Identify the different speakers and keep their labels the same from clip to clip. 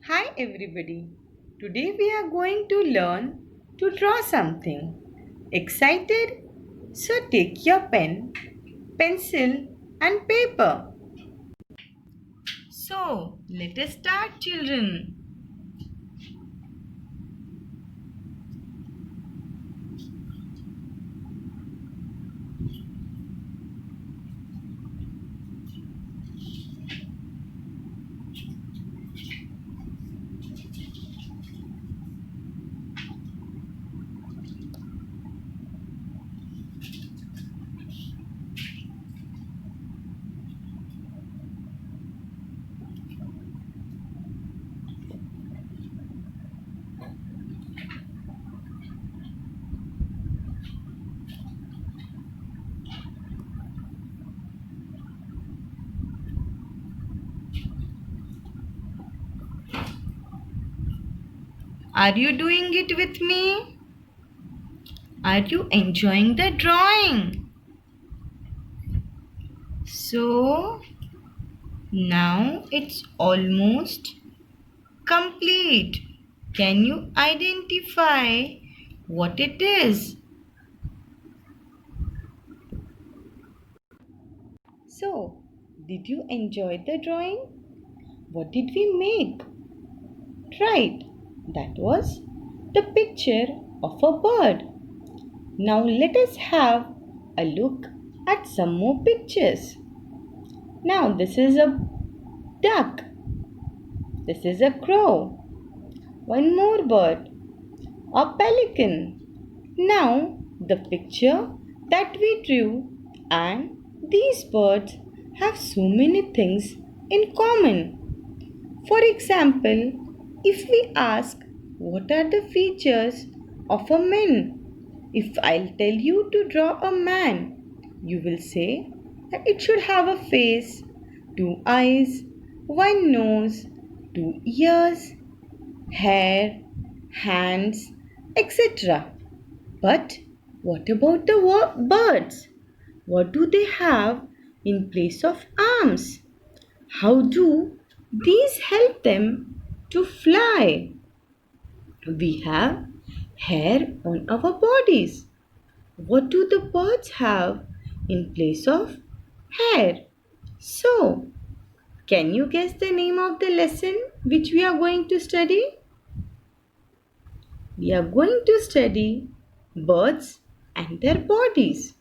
Speaker 1: Hi everybody. Today we are going to learn to draw something. Excited? So take your pen, pencil and paper. So let us start, children. Are you doing it with me? Are you enjoying the drawing? So now it's almost complete. Can you identify what it is? So, did you enjoy the drawing? What did we make? Right, that was the picture of a bird. Now let us have a look at some more pictures. Now this is a duck. This is a crow. One more bird. A pelican. Now the picture that we drew and these birds have so many things in common. For example, if we ask what are the features of a man, if I'll tell you to draw a man, you will say that it should have a face, two eyes, one nose, two ears, hair, hands, etc. But what about the birds? What do they have in place of arms? How do these help them to fly? We have hair on our bodies. What do the birds have in place of hair? So, can you guess the name of the lesson which we are going to study? We are going to study birds and their bodies.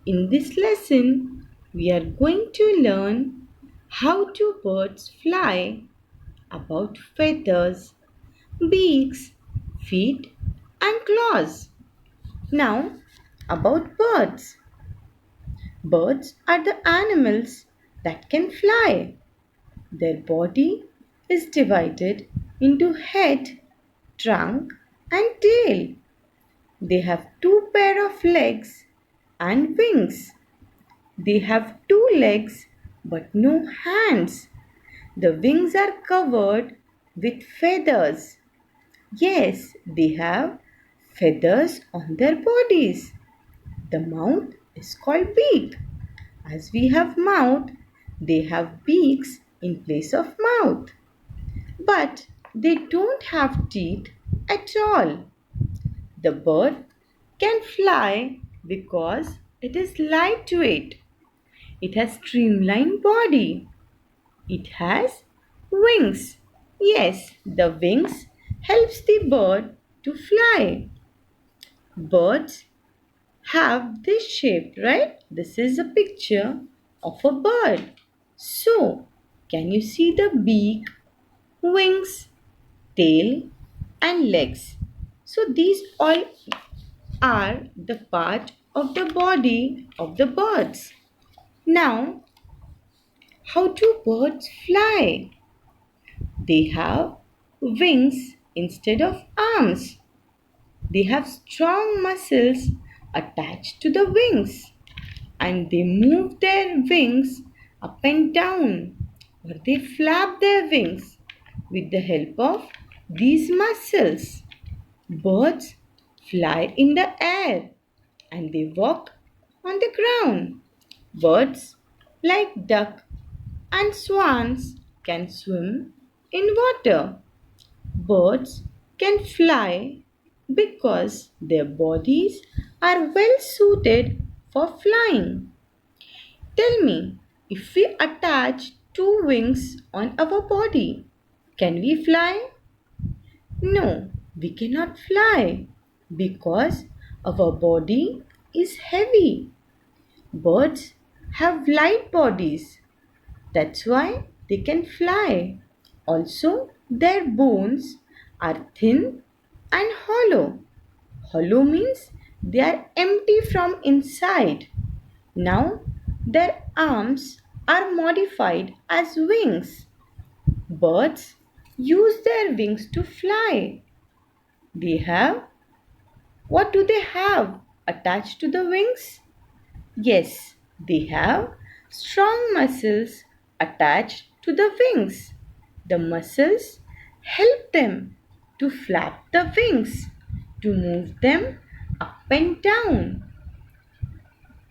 Speaker 1: In this lesson, we are going to learn how do birds fly, about feathers, beaks, feet, and claws. Now, about birds. Birds are the animals that can fly. Their body is divided into head, trunk, and tail. They have two pair of legs and wings. They have two legs but no hands. The wings are covered with feathers. Yes, they have feathers on their bodies. The mouth is called beak. As we have mouth, they have beaks in place of mouth. But they don't have teeth at all. The bird can fly because it is lightweight. It has streamlined body. It has wings. Yes, the wings helps the bird to fly. Birds have this shape, right? This is a picture of a bird. So, can you see the beak, wings, tail and legs? So these all are the part of the body of the birds. Now, how do birds fly? They have wings instead of arms. They have strong muscles attached to the wings and they move their wings up and down or they flap their wings with the help of these muscles. Birds fly in the air and they walk on the ground. Birds like duck and swans can swim in water. Birds can fly because their bodies are well suited for flying. Tell me, if we attach two wings on our body, can we fly? No, we cannot fly because our body is heavy. Birds have light bodies. That's why they can fly. Also, their bones are thin and hollow. Hollow means they are empty from inside. Now, their arms are modified as wings. Birds use their wings to fly. They have What do they have attached to the wings? Yes, they have strong muscles attached to the wings. The muscles help them to flap the wings, to move them up and down.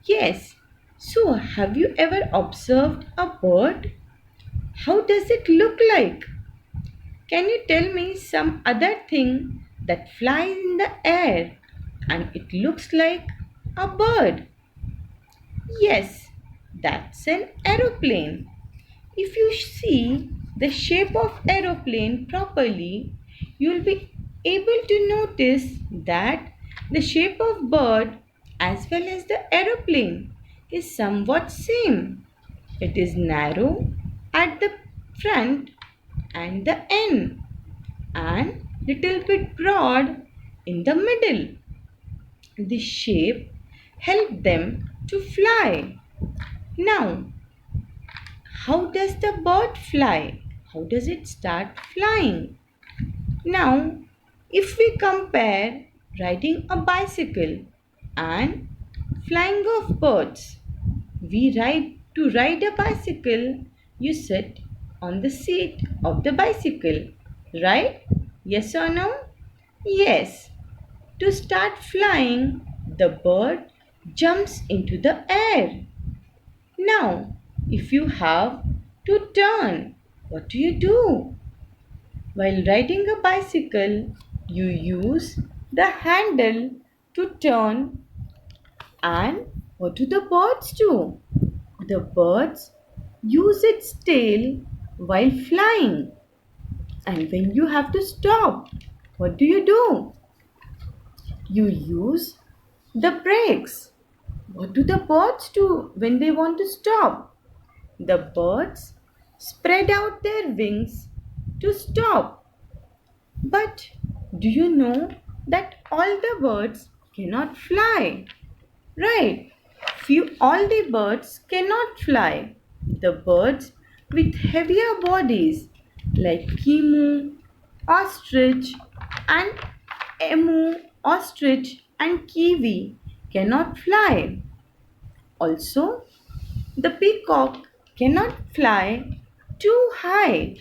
Speaker 1: Yes, so have you ever observed a bird? How does it look like? Can you tell me some other thing that flies in the air and it looks like a bird? Yes, that's an aeroplane. If you see the shape of aeroplane properly, you will be able to notice that the shape of bird as well as the aeroplane is somewhat same. It is narrow at the front and the end and little bit broad in the middle. This shape help them to fly. Now, how does the bird fly? How does it start flying? Now, if we compare riding a bicycle and flying of birds, to ride a bicycle, you sit on the seat of the bicycle, right? Yes or no? Yes. To start flying, the bird jumps into the air. Now, if you have to turn, what do you do? While riding a bicycle, you use the handle to turn, and what do the birds do? The birds use its tail while flying. And when you have to stop, what do you do? You use the brakes. What do the birds do when they want to stop? The birds spread out their wings to stop. But do you know that all the birds cannot fly? Right. All the birds cannot fly. The birds with heavier bodies like emu, ostrich and emu, ostrich and kiwi cannot fly. Also, the peacock cannot fly too high.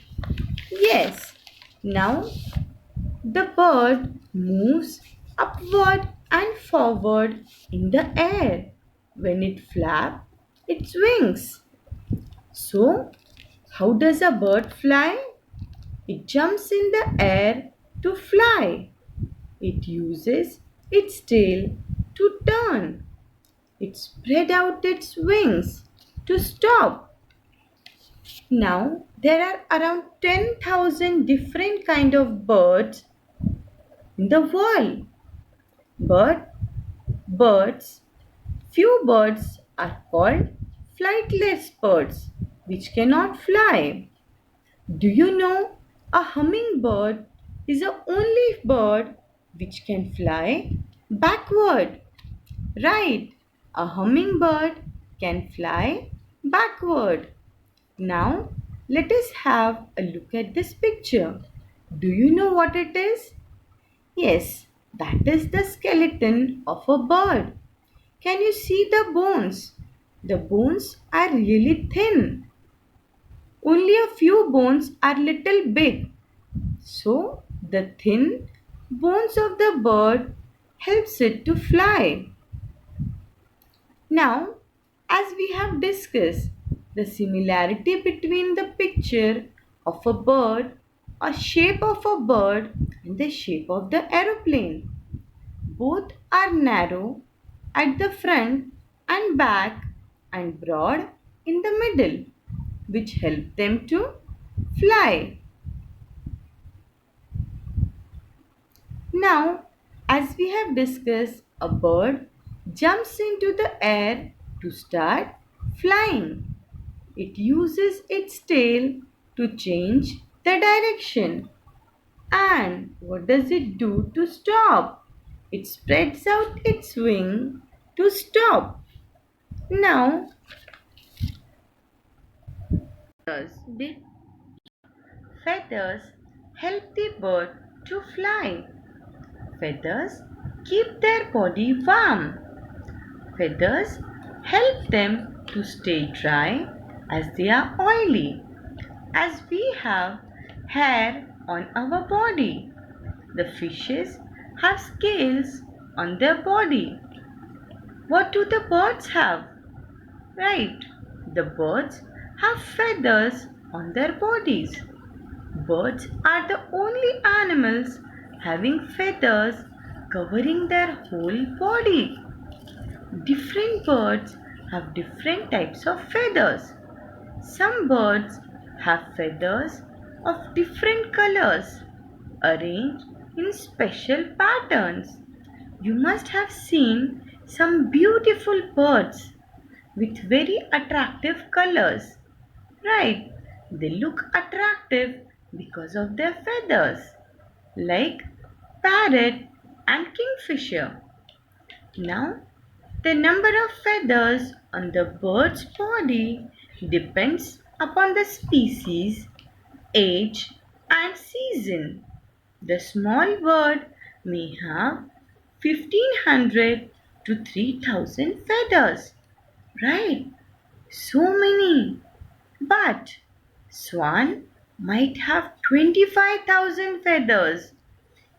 Speaker 1: Yes, now the bird moves upward and forward in the air when it flaps its wings. So, how does a bird fly? It jumps in the air to fly. It uses its tail to turn. It spread out its wings to stop. Now, there are around 10,000 different kind of birds in the world. But birds, few birds are called flightless birds which cannot fly. Do you know a hummingbird is the only bird which can fly backward? Right, a hummingbird can fly backward. Now, let us have a look at this picture. Do you know what it is? Yes, that is the skeleton of a bird. Can you see the bones? The bones are really thin. Only a few bones are little big. So, the thin bones of the bird helps it to fly. Now, as we have discussed the similarity between the picture of a bird a shape of a bird and the shape of the aeroplane. Both are narrow at the front and back and broad in the middle, which help them to fly. Now, as we have discussed, a bird jumps into the air to start flying. It uses its tail to change the direction. And what does it do to stop? It spreads out its wing to stop. Now, the feathers help the bird to fly. Feathers keep their body warm. Feathers help them to stay dry as they are oily. As we have hair on our body, the fishes have scales on their body. What do the birds have? Right, the birds have feathers on their bodies. Birds are the only animals having feathers covering their whole body. Different birds have different types of feathers. Some birds have feathers of different colors arranged in special patterns. You must have seen some beautiful birds with very attractive colors. Right, they look attractive because of their feathers, like parrot and kingfisher. Now, the number of feathers on the bird's body depends upon the species, age, and season. The small bird may have 1500 to 3000 feathers. Right, so many. But swan might have 25,000 feathers.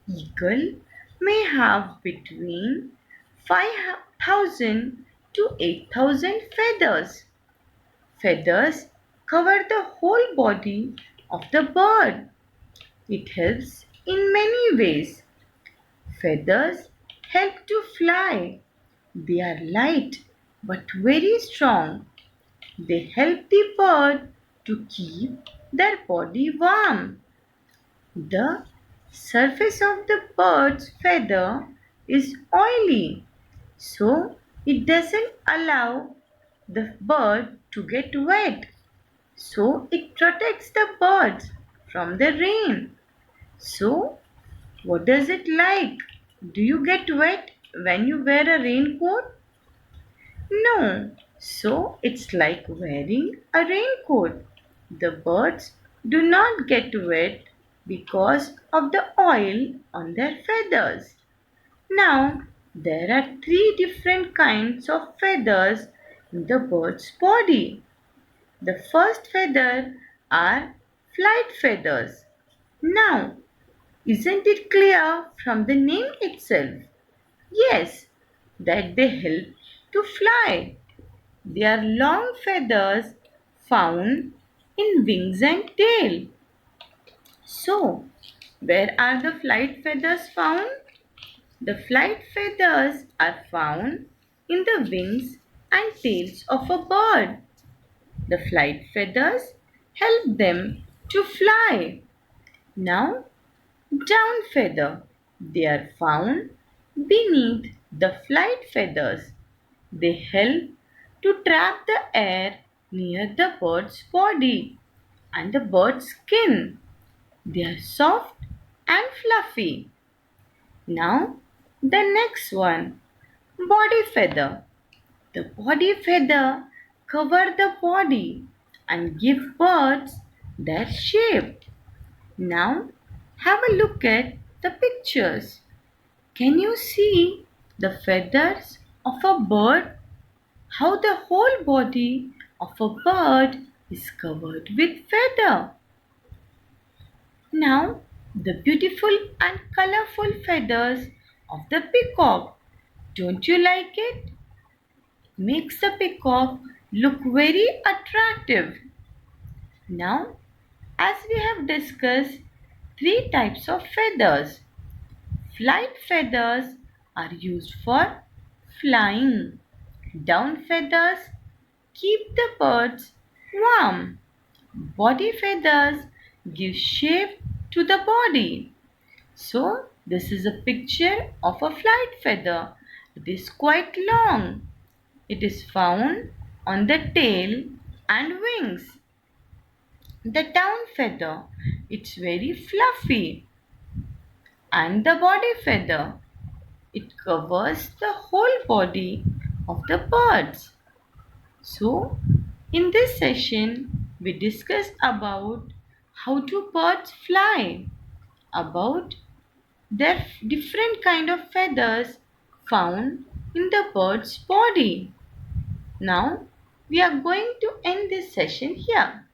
Speaker 1: Eagle may have between 5,000 to 8,000 feathers. Feathers cover the whole body of the bird. It helps in many ways. Feathers help to fly. They are light but very strong. They help the bird to keep their body warm. The surface of the bird's feather is oily, so it doesn't allow the bird to get wet. So it protects the birds from the rain. So, what does it like? Do you get wet when you wear a raincoat? No. So, it's like wearing a raincoat. The birds do not get wet because of the oil on their feathers. Now, there are three different kinds of feathers in the bird's body. The first feather are flight feathers. Now, isn't it clear from the name itself? Yes, that they help to fly. They are long feathers found in wings and tail. So, where are the flight feathers found? The flight feathers are found in the wings and tails of a bird. The flight feathers help them to fly. Now, down feather. They are found beneath the flight feathers. They help to trap the air near the bird's body and the bird's skin. They are soft and fluffy. Now, the next one, body feather. The body feather cover the body and give birds their shape. Now, have a look at the pictures. Can you see the feathers of a bird? How the whole body of a bird is covered with feather. Now, the beautiful and colorful feathers of the peacock. Don't you like it? Makes the peacock look very attractive. Now, as we have discussed, three types of feathers. Flight feathers are used for flying. Down feathers keep the birds warm. Body feathers give shape to the body. So, this is a picture of a flight feather. It is quite long. It is found on the tail and wings. The down feather, it's very fluffy. And the body feather, it covers the whole body of the birds. So, in this session, we discussed about how do birds fly, about their different kind of feathers found in the bird's body. Now, we are going to end this session here.